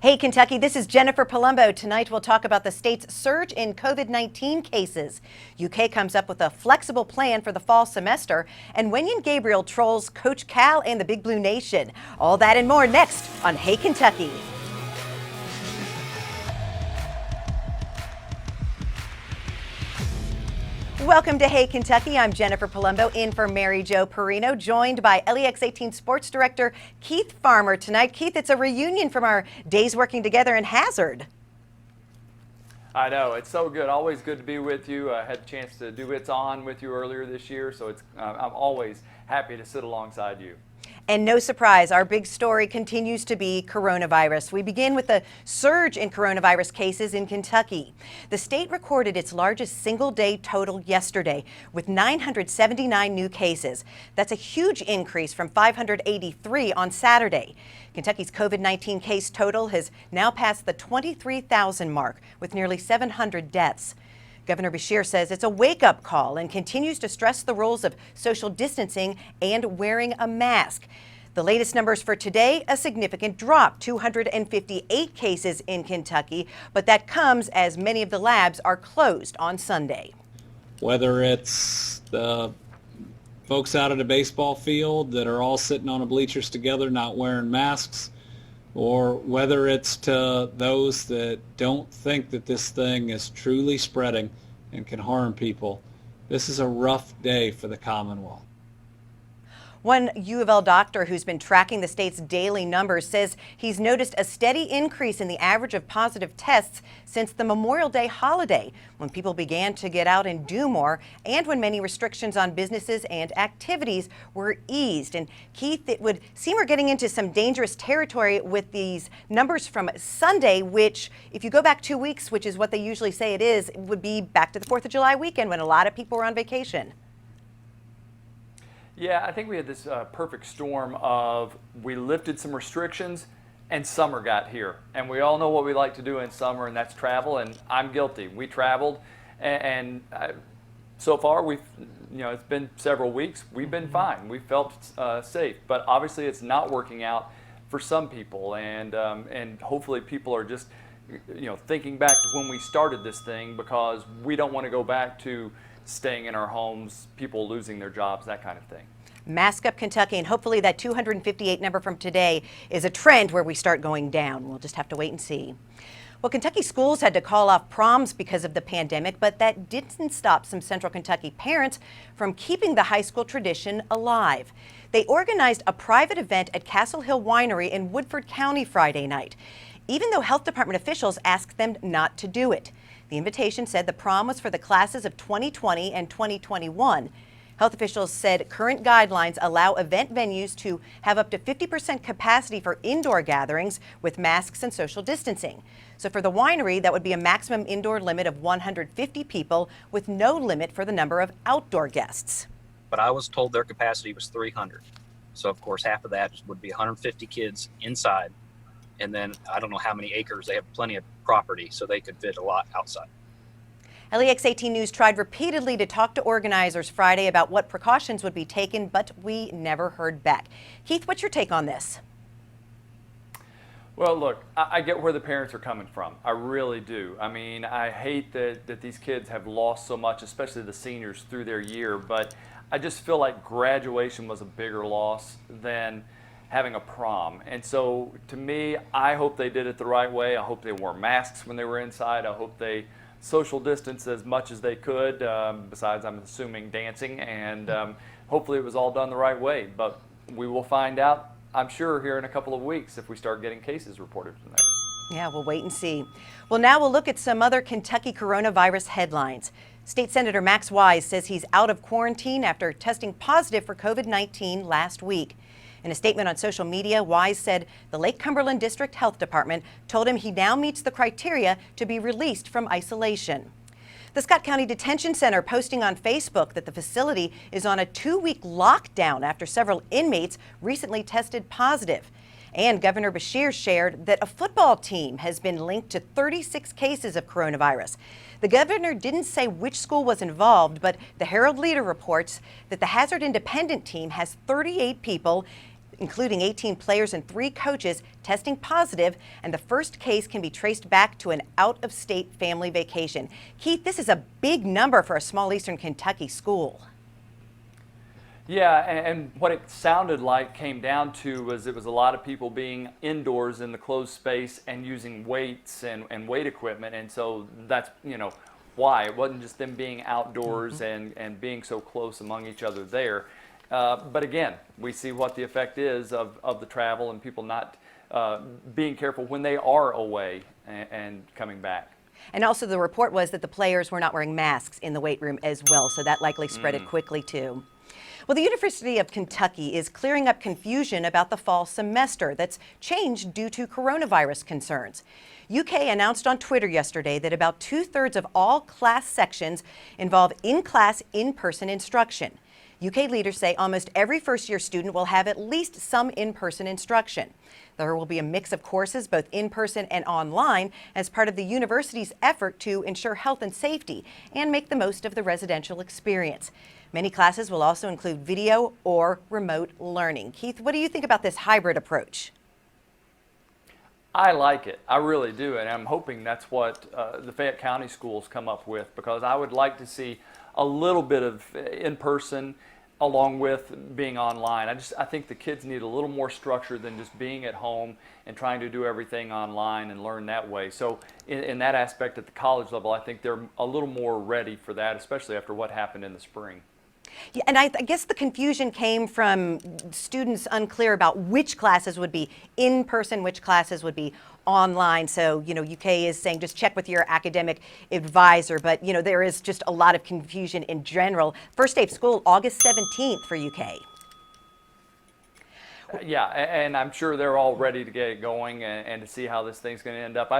Hey Kentucky, this is Jennifer Palumbo. Tonight we'll talk about the state's surge in COVID-19 cases. UK comes up with a flexible plan for the fall semester, and Wenyan Gabriel trolls Coach Cal and the Big Blue Nation. All that and more next on Hey Kentucky. Welcome to Hey Kentucky. I'm Jennifer Palumbo in for Mary Jo Perino, joined by LEX 18 Sports Director Keith Farmer tonight. Keith, it's a reunion from our days working together in Hazard. I know, it's so good. Always good to be with you. I had a chance to do It's On with you earlier this year, so I'm always happy to sit alongside you. And no surprise, our big story continues to be coronavirus. We begin with a surge in coronavirus cases in Kentucky. The state recorded its largest single-day total yesterday with 979 new cases. That's a huge increase from 583 on Saturday. Kentucky's COVID-19 case total has now passed the 23,000 mark with nearly 700 deaths. Governor Beshear says it's a wake-up call and continues to stress the rules of social distancing and wearing a mask. The latest numbers for today, a significant drop, 258 cases in Kentucky, but that comes as many of the labs are closed on Sunday. Whether it's the folks out at a baseball field that are all sitting on the bleachers together not wearing masks, or whether it's to those that don't think that this thing is truly spreading and can harm people, this is a rough day for the Commonwealth. One U of L doctor who's been tracking the state's daily numbers says he's noticed a steady increase in the average of positive tests since the Memorial Day holiday, when people began to get out and do more, and when many restrictions on businesses and activities were eased. And Keith, it would seem we're getting into some dangerous territory with these numbers from Sunday, which, if you go back 2 weeks, which is what they usually say it is, would be back to the 4th of July weekend when a lot of people were on vacation. Yeah, I think we had this perfect storm of we lifted some restrictions and summer got here. And we all know what we like to do in summer, and that's travel, and I'm guilty. We traveled, and so far it's been several weeks. We've been fine. We felt safe, but obviously it's not working out for some people, and hopefully people are just thinking back to when we started this thing, because we don't want to go back to staying in our homes, people losing their jobs, that kind of thing. Mask up Kentucky, and hopefully that 258 number from today is a trend where we start going down. We'll just have to wait and see. Well, Kentucky schools had to call off proms because of the pandemic, but that didn't stop some Central Kentucky parents from keeping the high school tradition alive. They organized a private event at Castle Hill Winery in Woodford County Friday night, even though health department officials asked them not to do it. The invitation said the prom was for the classes of 2020 and 2021. Health officials said current guidelines allow event venues to have up to 50% capacity for indoor gatherings with masks and social distancing. So for the winery, that would be a maximum indoor limit of 150 people with no limit for the number of outdoor guests. But I was told their capacity was 300. So of course, half of that would be 150 kids inside. And then I don't know how many acres. They have plenty of property, so they could fit a lot outside. LEX 18 News tried repeatedly to talk to organizers Friday about what precautions would be taken, but we never heard back. Keith, what's your take on this? Well, look, I get where the parents are coming from. I really do. I mean, I hate that these kids have lost so much, especially the seniors, through their year, but I just feel like graduation was a bigger loss than having a prom. And so to me, I hope they did it the right way. I hope they wore masks when they were inside. I hope they social distance as much as they could, besides, I'm assuming, dancing, and hopefully it was all done the right way. But we will find out, I'm sure, here in a couple of weeks if we start getting cases reported from there. Yeah, we'll wait and see. Well, now we'll look at some other Kentucky coronavirus headlines. State Senator Max Wise says he's out of quarantine after testing positive for COVID-19 last week. In a statement on social media, Wise said the Lake Cumberland District Health Department told him he now meets the criteria to be released from isolation. The Scott County Detention Center posting on Facebook that the facility is on a 2-week lockdown after several inmates recently tested positive. And Governor Beshear shared that a football team has been linked to 36 cases of coronavirus. The governor didn't say which school was involved, but the Herald Leader reports that the Hazard Independent team has 38 people including 18 players and 3 coaches testing positive, and the first case can be traced back to an out-of-state family vacation. Keith, this is a big number for a small Eastern Kentucky school. Yeah, and what it sounded like came down to was it was a lot of people being indoors in the closed space and using weights and weight equipment, and so that's, why. It wasn't just them being outdoors and being so close among each other there. But again, we see what the effect is of the travel and people not being careful when they are away and coming back. And also the report was that the players were not wearing masks in the weight room as well, so that likely spread it quickly too. Well, the University of Kentucky is clearing up confusion about the fall semester that's changed due to coronavirus concerns. UK announced on Twitter yesterday that about 2/3 of all class sections involve in-class, in-person instruction. UK leaders say almost every first-year student will have at least some in-person instruction. There will be a mix of courses, both in-person and online, as part of the university's effort to ensure health and safety and make the most of the residential experience. Many classes will also include video or remote learning. Keith, what do you think about this hybrid approach? I like it. I really do, and I'm hoping that's what the Fayette County schools come up with, because I would like to see a little bit of in-person along with being online. I think the kids need a little more structure than just being at home and trying to do everything online and learn that way. So in that aspect at the college level, I think they're a little more ready for that, especially after what happened in the spring. Yeah, and I guess the confusion came from students unclear about which classes would be in person, which classes would be online. So, UK is saying just check with your academic advisor, but, there is just a lot of confusion in general. First day of school, August 17th for UK. Yeah, and I'm sure they're all ready to get it going and to see how this thing's going to end up.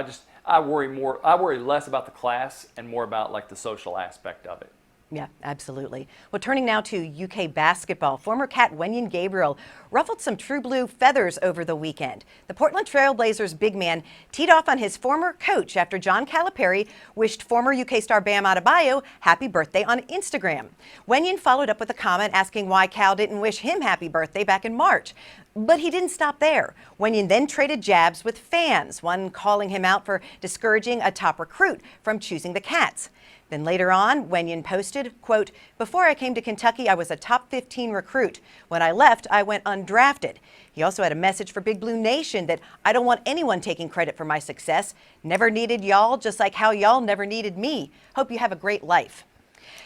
I worry less about the class and more about like the social aspect of it. Yeah, absolutely. Well, turning now to UK basketball, former Cat Wenyan Gabriel ruffled some true blue feathers over the weekend. The Portland Trail Blazers big man teed off on his former coach after John Calipari wished former UK star Bam Adebayo happy birthday on Instagram. Wenyan followed up with a comment asking why Cal didn't wish him happy birthday back in March. But he didn't stop there. Wenyan then traded jabs with fans, one calling him out for discouraging a top recruit from choosing the Cats. Then later on, Wenyan posted, quote, "Before I came to Kentucky, I was a top 15 recruit. When I left, I went undrafted." He also had a message for Big Blue Nation that I don't want anyone taking credit for my success. Never needed y'all, just like how y'all never needed me. Hope you have a great life.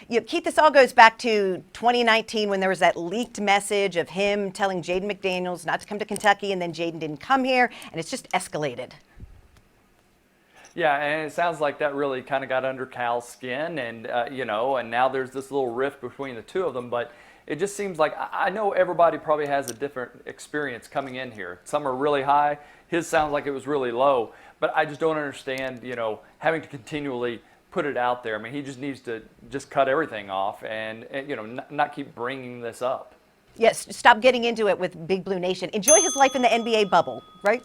Keith, this all goes back to 2019 when there was that leaked message of him telling Jaden McDaniels not to come to Kentucky, and then Jaden didn't come here, and it's just escalated. Yeah, and it sounds like that really kind of got under Cal's skin, and and now there's this little rift between the two of them. But it just seems like I know everybody probably has a different experience coming in here. Some are really high. His sounds like it was really low. But I just don't understand, having to continually put it out there. I mean, he just needs to just cut everything off and not keep bringing this up. Yes, stop getting into it with Big Blue Nation. Enjoy his life in the NBA bubble, right?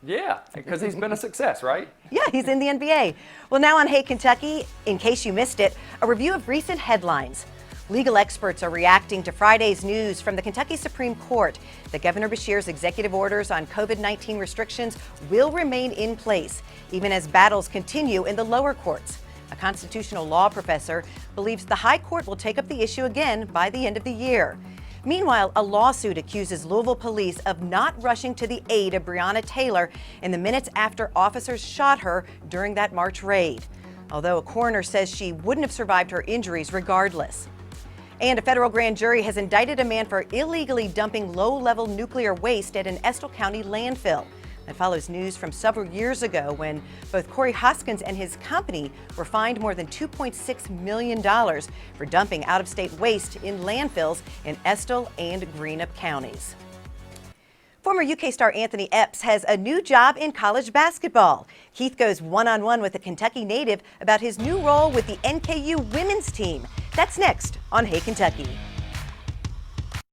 Yeah, because he's been a success, right? Yeah, he's in the NBA. Well, now on Hey Kentucky, in case you missed it, a review of recent headlines. Legal experts are reacting to Friday's news from the Kentucky Supreme Court that Governor Beshear's executive orders on COVID-19 restrictions will remain in place, even as battles continue in the lower courts. A constitutional law professor believes the high court will take up the issue again by the end of the year. Meanwhile, a lawsuit accuses Louisville police of not rushing to the aid of Breonna Taylor in the minutes after officers shot her during that March raid, although a coroner says she wouldn't have survived her injuries regardless. And a federal grand jury has indicted a man for illegally dumping low-level nuclear waste at an Estill County landfill. That follows news from several years ago when both Corey Hoskins and his company were fined more than $2.6 million for dumping out-of-state waste in landfills in Estill and Greenup counties. Former UK star Anthony Epps has a new job in college basketball. Keith goes one-on-one with a Kentucky native about his new role with the NKU women's team. That's next on Hey Kentucky.